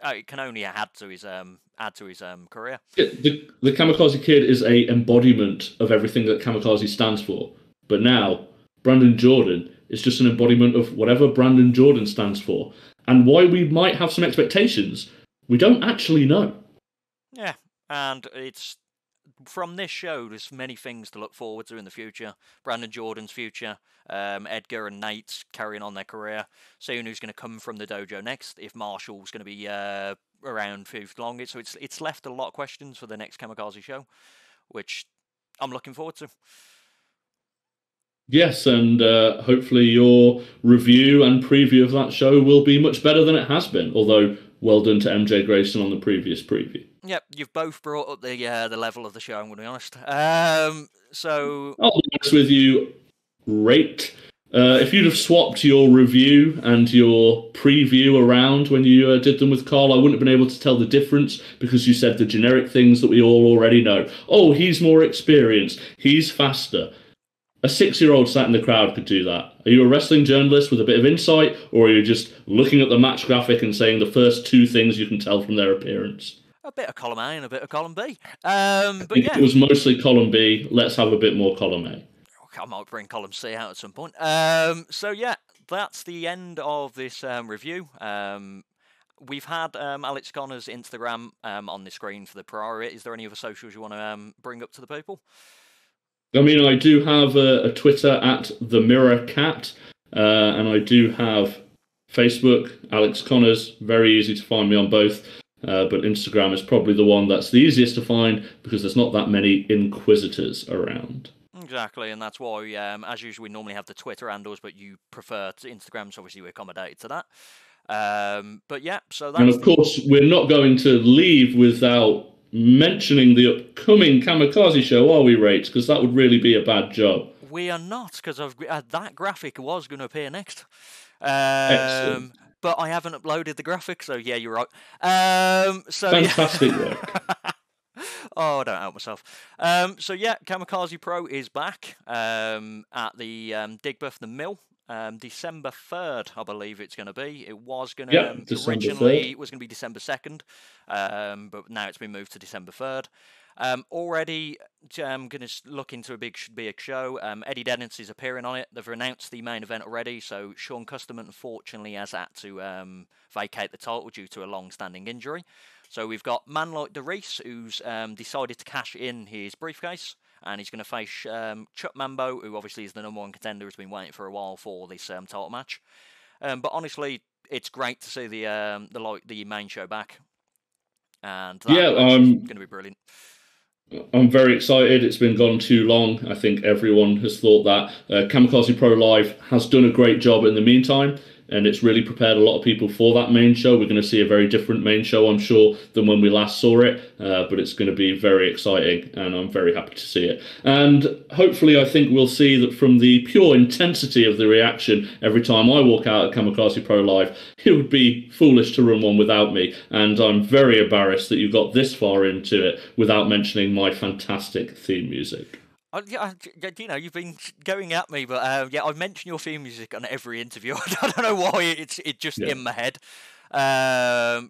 it can only add to his career. The Kamikaze Kid is a embodiment of everything that Kamikaze stands for. But now, Brandon Jordan is just an embodiment of whatever Brandon Jordan stands for. And why we might have some expectations, we don't actually know. Yeah, and it's... From this show, there's many things to look forward to in the future. Brandon Jordan's future, Edgar and Nate's carrying on their career. Seeing who's going to come from the dojo next. If Marshall's going to be around for long, so it's left a lot of questions for the next Kamikaze show, which I'm looking forward to. Yes, and hopefully your review and preview of that show will be much better than it has been. Although Well done to MJ Grayson on the previous preview. Yep, you've both brought up the level of the show, I'm going to be honest. So I'll be honest with you, rate. If you'd have swapped your review and your preview around when you did them with Carl, I wouldn't have been able to tell the difference because you said the generic things that we all already know. Oh, he's more experienced. He's faster. A 6-year-old sat in the crowd could do that. Are you a wrestling journalist with a bit of insight, or are you just looking at the match graphic and saying the first 2 things you can tell from their appearance? A bit of column A and a bit of column B. But yeah, it was mostly column B. Let's have a bit more column A. I might bring column C out at some point. So yeah, that's the end of this review. We've had Alex Connors' Instagram on the screen for the priority. Is there any other socials you want to bring up to the people? I mean, I do have a Twitter at the Mirror Cat, and I do have Facebook, Alex Connors. Very easy to find me on both, but Instagram is probably the one that's the easiest to find because there's not that many Inquisitors around. Exactly, and that's why, as usual, we normally have the Twitter handles, but you prefer Instagram, so obviously we're accommodated to that. But yeah, so that's... And of course, we're not going to leave without mentioning the upcoming Kamikaze show, are we, Rates? Because that would really be a bad job. We are not, because that graphic was going to appear next. Excellent. But I haven't uploaded the graphic, so yeah, you're right. Fantastic work. Oh, I don't help myself. So yeah, Kamikaze Pro is back at the Digbeth, the Mill. December 3rd, I believe it's going to be. It was going to originally it was going to be December 2nd, but now it's been moved to December 3rd. Already, I'm going to look into a big show. Eddie Dennis is appearing on it. They've announced the main event already, so Sean Custerman unfortunately has had to vacate the title due to a long-standing injury. So we've got man like DeReese, who's decided to cash in his briefcase, and he's going to face Chuck Mambo, who obviously is the #1 contender, who's been waiting for a while for this title match. But honestly, it's great to see the main show back, and that going to be brilliant. I'm very excited. It's been gone too long. I think everyone has thought that. Kamikaze Pro Live has done a great job in the meantime, and it's really prepared a lot of people for that main show. We're going to see a very different main show, I'm sure, than when we last saw it, but it's going to be very exciting, and I'm very happy to see it. And hopefully I think we'll see that from the pure intensity of the reaction every time I walk out at Kamikaze Pro Live, it would be foolish to run one without me, and I'm very embarrassed that you got this far into it without mentioning my fantastic theme music. Yeah, you know, you've been going at me, but yeah, I mention your theme music on every interview. I don't know why it's just in my head.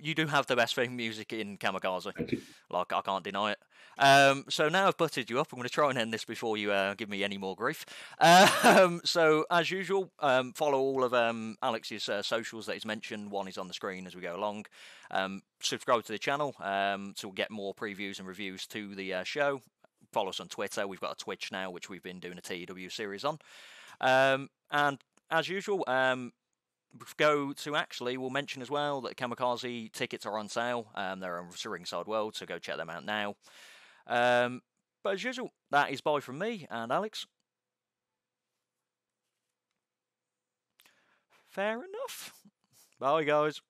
You do have the best theme music in Kamikaze. Like, I can't deny it. So now I've butted you up. I'm going to try and end this before you give me any more grief. So as usual, follow all of Alex's socials that he's mentioned. One is on the screen as we go along. Subscribe to the channel to get more previews and reviews to the show. Follow us on Twitter. We've got a Twitch now, which we've been doing a TEW series on. And as usual, we'll mention as well that Kamikaze tickets are on sale. They're on Ringside World, so go check them out now. But as usual, that is bye from me and Alex. Fair enough. Bye, guys.